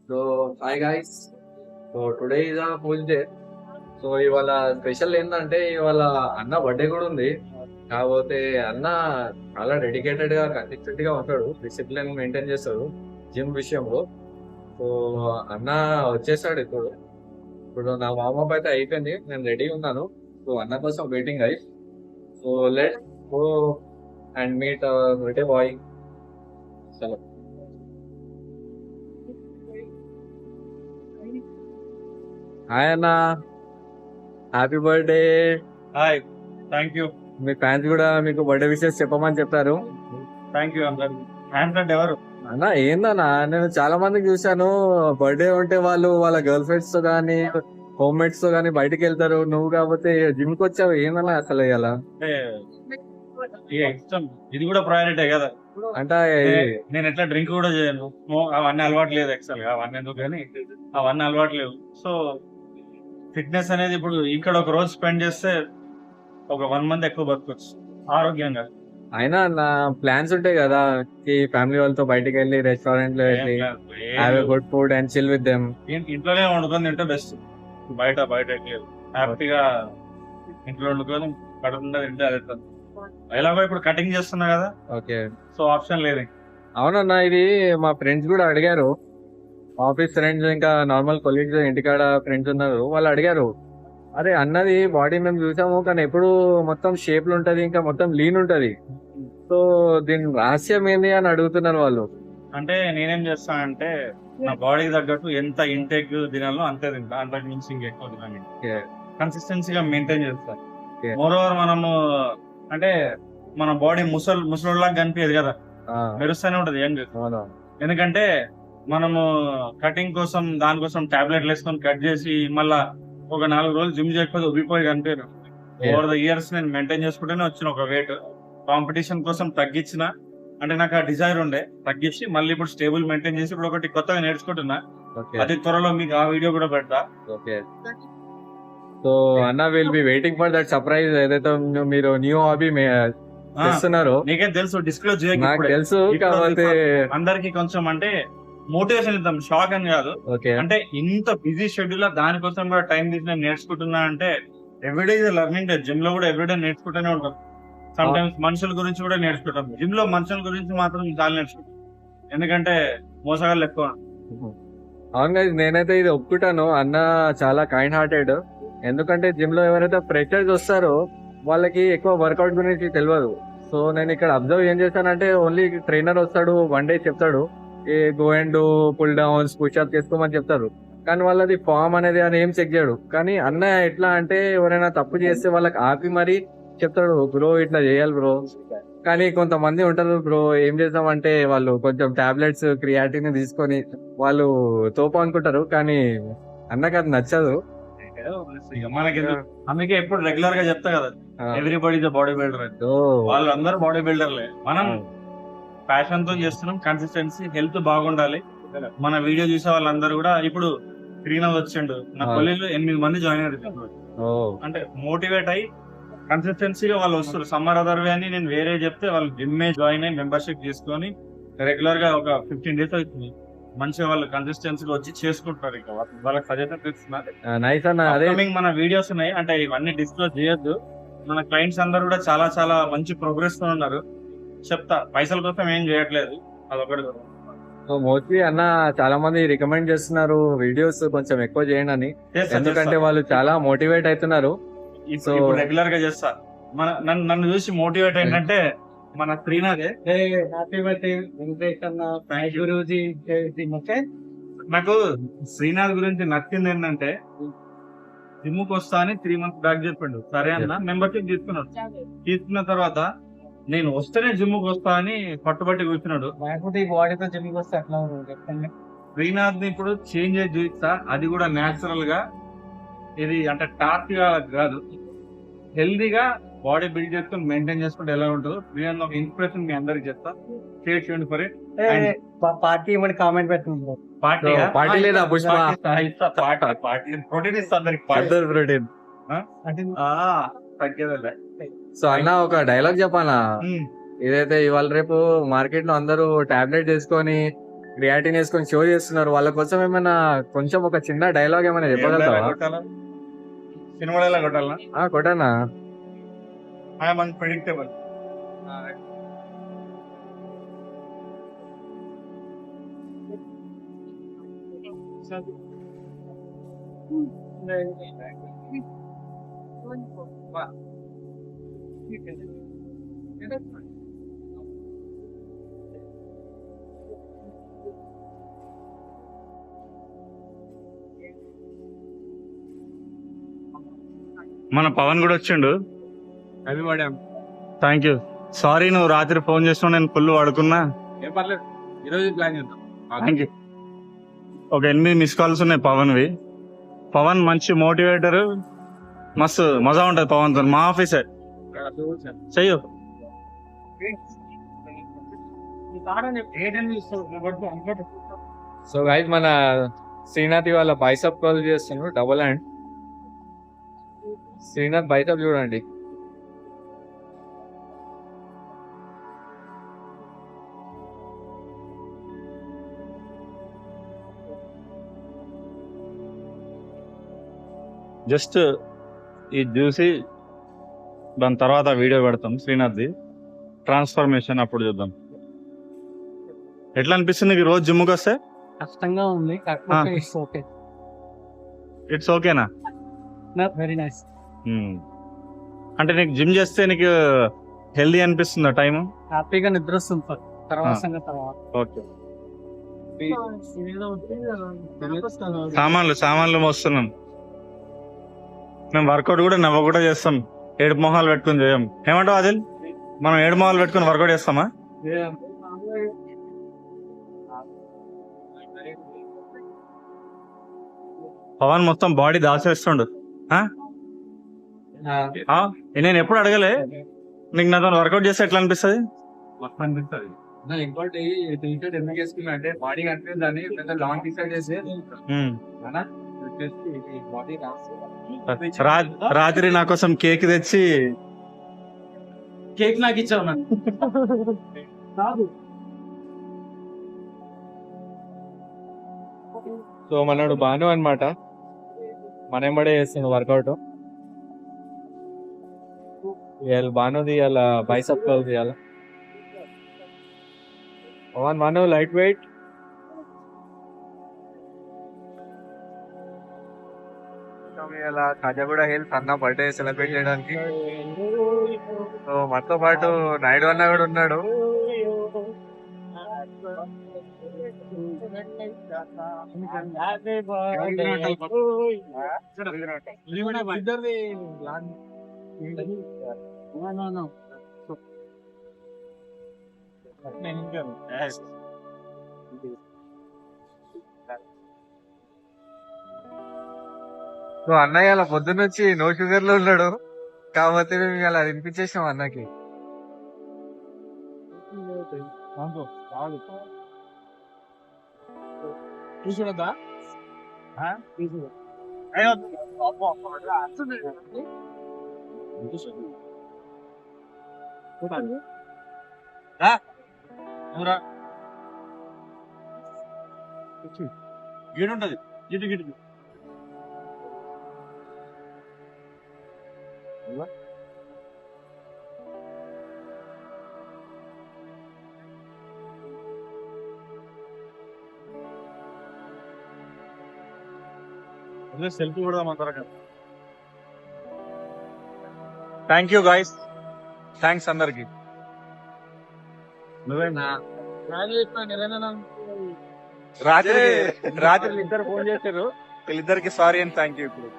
So hi guys. So today is a full day. So ఇవాళ special ఏంటంటే ఇవాళ అన్న బర్త్డే కూడా ఉంది. కాకపోతే అన్న చాలా డెడికేటెడ్ గా కన్సిస్టెంట్ గా ఉంటాడు, డిసిప్లిన్ మెయింటైన్ చేస్తాడు జిమ్ విషయంలో. సో అన్న వచ్చేసాడు ఇప్పుడు. ఇప్పుడు నా వార్మప్ అయితే అయిపోయింది, నేను రెడీ ఉన్నాను. సో అన్న కోసం వెయిటింగ్ అయ్యి. So let go and meet birthday boy. చలో. హాయ్ అన్న, happy birthday. Hi, thank you. Me fans కూడా మీకు బర్త్డే విషెస్ చెప్పమని చెప్తారు. థ్యాంక్ యూ అందరు. హ్యాండ్ అంటే ఎవరు? అన్న ఏందన్నా, నేను చాలా మందికి చూసాను, బర్త్డే ఉంటే వాళ్ళు వాళ్ళ గర్ల్ ఫ్రెండ్స్ తో కానీ హోమ్ మేట్స్ తో కానీ బయటికి వెళ్తారు. నువ్వు కాకపోతే జిమ్ కి వచ్చావు, ఏందన్నా అసలు ఇలా అంటే ఇక ఇష్టం, ఇది కూడా ప్రయారిటీ కదా. అంటే నేను ఎట్లా డ్రింక్ కూడా చేయను, అవన్నీ అలవాటు లేదు. యాక్చువల్ గా అవన్నీ ఎందుకు కానీ అవన్నీ అలవాటు లేవు. సో ఫిట్నెస్ అనేది ఇప్పుడు ఇక్కడ ఒక రోజు స్పెండ్ చేస్తే ఒక 1 మంత్ ఎక్కువ బతకొచ్చు ఆరోగ్యంగా. అయినా నా ప్లాన్స్ ఉంటాయి కదా, ఈ ఫ్యామిలీ వాళ్ళతో బయటికి వెళ్ళి రెస్టారెంట్ లో వెళ్ళి have a good food and chill with them. ఇంట్లోనే వండుకొని తింటే బెస్ట్. బయట బయట హ్యాపీగా ఇంట్లో వండుకొని కడుపుండా తింటే అదే. ఎలాగో ఇప్పుడు కటింగ్ చేస్తున్నా కదా, ఓకే. సో ఆప్షన్ లేదు. అవునన్నా, ఇది మా ఫ్రెండ్స్ కూడా అడిగారు. ఆఫీస్ ఫ్రెండ్స్ ఇంకా నార్మల్ కొలీగ్స్ ఇంటికాడ ఫ్రెండ్స్ ఉన్నారు, వాళ్ళు అడిగారు, అరే అన్నది బాడీ మేము చూసాము కానీ ఎప్పుడు మొత్తం షేప్ లో ఉంటది, ఇంకా మొత్తం లీన్ ఉంటది. సో దీని రహస్యం ఏంది అని అడుగుతున్నారు వాళ్ళు. అంటే నేనేం చేస్తానంటే నా బాడీకి తగ్గట్టు ఎంత ఇంటేక్ తినాలో అంతే తింటా, అంతకు మించి ఇంకెక్కువ తినాలి. కన్సిస్టెన్సీగా మెయింటైన్ చేస్తా. Okay. మోర్ ఓవర్ మనము అంటే మన బాడీ ముసలోళ్ళలాగా కనిపించదు కదా, మెరుస్తూనే ఉంటది ఏం చేస్తాం. అవును. ఎందుకంటే మనము కటింగ్ కోసం దానికోసం టాబ్లెట్లు వేసుకొని కట్ చేసి మళ్ళా ఒక 4 రోజులు జిమ్ చేయకపోతే ఉబ్బిపోయి కనిపించారు. ఓవర్ ద ఇయర్స్ నేను మెయింటైన్ చేసుకుంటూనే వచ్చిన ఒక వెయిట్. కాంపిటీషన్ కోసం తగ్గించిన, అంటే నాకు ఆ డిజైర్ ఉండే, తగ్గించి మళ్ళీ ఇప్పుడు స్టేబుల్ మెయింటైన్ చేసి ఇప్పుడు ఒకటి కొత్తగా నేర్చుకుంటున్నా. ఓకే. అది త్వరలో మీకు ఆ వీడియో కూడా పెడతా. ఓకే. సో అన్న will be waiting for that surprise, ఏదైతే మీరు న్యూ హాబీ చేస్తున్నారు. నీకేం తెలుసు, డిస్క్లోజ్ నాకు తెలుసు, కాకపోతే అందరికి కొంచెం అంటే మోటివేషన్ ఇద్దాం, షాక్ అని కాదు. ఓకే. అంటే ఇంత బిజీ షెడ్యూల్ దానికోసం కూడా టైం తీసి నేను నేర్చుకుంటున్నా అంటే ఎవ్రీడే ఇది లెర్నింగ్ డే. జిమ్ లో కూడా ఎవ్రీడే నేర్చుకుంటూనే ఉంటాం. సమ్ టైమ్స్ మనుషుల గురించి కూడా నేర్చుకుంటాం. జిమ్ లో మనుషుల గురించి మాత్రం చాలా నేర్చుకుంటాం, ఎందుకంటే మోసగాళ్ళు ఎక్కువ. అవును guys, నేనైతే ఇది ఒప్పుకుంటాను, అన్న చాలా కైండ్ హార్టెడ్. ఎందుకంటే జిమ్ లో ఎవరైతే ఫ్రెషర్స్ వస్తారో వాళ్ళకి ఎక్కువ వర్కౌట్ గురించి తెలియదు. సో నేను ఇక్కడ అబ్జర్వ్ ఏం చేశానంటే, ఓన్లీ ట్రైనర్ వస్తాడు, 1 డే చెప్తాడు, ఏ గో అండ్ పుల్ డౌన్స్ పుషప్ చేసుకోమని చెప్తారు, కానీ వాళ్ళది ఫామ్ అనేది అని ఏం చెక్ చేయడు. కానీ అన్న ఎట్లా అంటే, ఎవరైనా తప్పు చేస్తే వాళ్ళకి ఆపి మరీ చెప్తాడు, బ్రో ఇట్లా చేయాలి బ్రో. కానీ కొంతమంది ఉంటారు బ్రో, ఏం చేద్దామంటే వాళ్ళు కొంచెం టాబ్లెట్స్ క్రియాటిన్ తీసుకొని వాళ్ళు తోపు అనుకుంటారు, కానీ అన్నకి అది నచ్చదు. మనకి అందుకే ఎప్పుడు రెగ్యులర్ గా చెప్తా కదా, everybody is body builder. So వాళ్ళందరూ బాడీ బిల్డర్లే. మనం ప్యాషన్ తో చేస్తున్నాం, కన్సిస్టెన్సీ, హెల్త్ బాగుండాలి. మన వీడియో చూసే వాళ్ళందరూ కూడా ఇప్పుడు శ్రీనాథ్ వచ్చిండు, నా కొలీలు 8 మంది జాయిన్ అయ్యారు. అంటే మోటివేట్ అయ్యి కన్సిస్టెన్సీగా వాళ్ళు వస్తారు. సమ్మర్ అదర్వే అని నేను వేరే చెప్తే వాళ్ళు జిమ్ జాయిన్ అయ్యి మెంబర్షిప్ తీసుకొని రెగ్యులర్ గా ఒక 15 days అవుతుంది, మంచిగా వాళ్ళు కన్సిస్టెన్సీగా వచ్చి చేసుకుంటారు. ఇక వాళ్ళకి సజెషన్ ఇస్తున్నారు. నైస్ అన్న. అదే మన వీడియోస్ ఉన్నాయి, అంటే ఇవన్నీ డిస్క్లోజ్ చేయొద్దు. మన క్లయింట్స్ అందరూ కూడా చాలా చాలా మంచి ప్రోగ్రెస్ తో ఉన్నారు. చెప్తా, పైసల కోసం ఏం చేయట్లేదు, అదొకటి. సో మోస్ట్లీ అన్న చాలా మంది రికమెండ్ చేస్తున్నారు వీడియోస్ కొంచెం ఎక్కువ చేయండి అని, ఎందుకంటే వాళ్ళు చాలా మోటివేట్ అవుతున్నారు. ఇప్పుడు రెగ్యులర్ గా చేస్తా. నన్ను చూసి మోటివేట్ ఏంటంటే మన శ్రీనాథే. హ్యాపీ బర్త్డే వెంకటేష్ అన్న, గురూజీ. నాకు శ్రీనాథ్ గురించి నచ్చింది ఏంటంటే, జిమ్ కు వస్తా అని 3 months బ్యాక్ చెప్పిండు. సరే అన్న, మెంబర్షిప్ తీసుకున్నాడు. తీసుకున్న తర్వాత నేను వస్తేనే జిమ్ కు వస్తా అని పట్టుబట్టి కూర్చున్నాడు. లేకపోతే ఈ బాడీతో జిమ్ వస్తే ఎట్లా ఉంటుంది చెప్పండి. శ్రీనాథ్ ని ఇప్పుడు చేంజ్ చేసి చూపిస్తా, అది కూడా న్యాచురల్ గా. ఇది అంటే టార్చ్ గా కాదు, హెల్దీగా బాడీ బిల్డ్ చేసుకుని మెయింటైన్ చేసుకుంటే ఎలా ఉంటుందో శ్రీనాథ్ ఒక ఇన్స్పిరేషన్ మీ అందరికి చెప్తా. Stay tuned for it. Party ఇవ్వండి, కామెంట్ పెట్టండి. పార్టీ లేదా పుష్ప? ప్రోటీన్ ఇస్తా అందరికి. ప్రోటీన్. తగ్గేదే. సో అన్న ఒక డైలాగ్ చెప్పాలా, ఏదైతే ఇవాళ రేపు మార్కెట్ లో అందరూ టాబ్లెట్ చేసుకొని క్రియాటిన్ వేసుకొని షో చేస్తున్నారు. వాళ్ళ కోసం ఏమైనా కొంచెం ఒక చిన్న డైలాగ్ ఏమైనా చెప్పగలుగుతావా? సినిమాలో ఎలా కొట్టాలా? కొట్టనా? I'm unpredictable. మన పవన్ కూడా వచ్చిండు. అది వాడాం. Thank you. సారీ నువ్వు రాత్రి ఫోన్ చేసినా నేను ఫుల్ పడుకున్నా. ఏం పర్లేదు, ఈరోజు ప్లాన్ చేద్దాం. Thank you. ఒక 8 మిస్ కాల్స్ ఉన్నాయి పవన్వి. పవన్ మంచి మోటివేటర్, మస్తు మజా ఉంటది పవన్ తో. మా ఆఫీసే చెయ్యు. సో గైస్ మన శ్రీనాథ్ వాళ్ళ బైసప్ కాల్ చేస్తున్నాడు, డబుల్ హ్యాండ్. శ్రీనాథ్ బైసప్ చూడండి. జస్ట్ ఇది చూసి దాని తర్వాత వీడియో పెడతాం శ్రీనాథ్ది ట్రాన్స్ఫర్మేషన్, అప్పుడు చూద్దాం. ఎట్లా అనిపిస్తుంది నీకు రోజు జిమ్కి వస్తే? కష్టంగా ఉంది, కాకపోతే ఇట్స్ ఓకే. ఇట్స్ ఓకేనా? Very nice. అంటే నీకు జిమ్ చేస్తే నీకు హెల్దీ అనిపిస్తుందా? టైం హ్యాపీగా నిద్ర వస్తుంది తర్వాత తర్వాత. ఓకే. సామాన్లు మోస్తున్నాం మేము. వర్కౌట్ కూడా నవ్వ కూడా చేస్తాం, ఏడు మొహాలు పెట్టుకుని చేయం. ఏమంటావు ఆదిల్? మనం ఏడు మొహాలు పెట్టుకుని వర్కౌట్ చేస్తామా? పవన్ మొత్తం బాడీ దాచేస్తుండు. నేను ఎప్పుడు అడగలే నీకు నాతో వర్కౌట్ చేస్తే ఎట్లా అనిపిస్తుంది? ఇంకోటి టీషర్ట్ ఎందుకు వేసుకున్నా అంటే బాడీ కనిపిస్తుందని పెద్ద లాంగ్ టీషర్ట్ చేసి బాడీ రాత్రి నా కోసం కేక్ తెచ్చి కేక్ నాకు ఇచ్చావు నాకు. సో మనోడు బాను అన్నమాట, మనెంబడే చేస్తుండు వర్కౌట్. ఇవాళ బానుది ఇవాళ బైసప్ కర్ల్ చేయాల. పవన్ మను లైట్ వెయిట్. ఇలా ఖాజాగూడ హిల్స్ అన్న బర్త్డే సెలబ్రేట్ చేయడానికి. సో మనతో పాటు నాయుడు అన్న కూడా ఉన్నాడు. సో అన్నయ్య అలా పొద్దున్న నుంచి నో షుగర్ లో ఉన్నాడు, కాకపోతే మేము అలా వినిపించేసాం అన్నకి. చూసుకుందా గీడుంటది గిటు గిటు. సెల్ఫీ కూడా అందరం. థ్యాంక్ యూ గైస్, థ్యాంక్స్ అందరికి. నువ్వేనా రాత్రి ఇద్దరు ఫోన్ చేశారు, వీళ్ళిద్దరికి సారీ అండ్ థ్యాంక్ యూ. ఇప్పుడు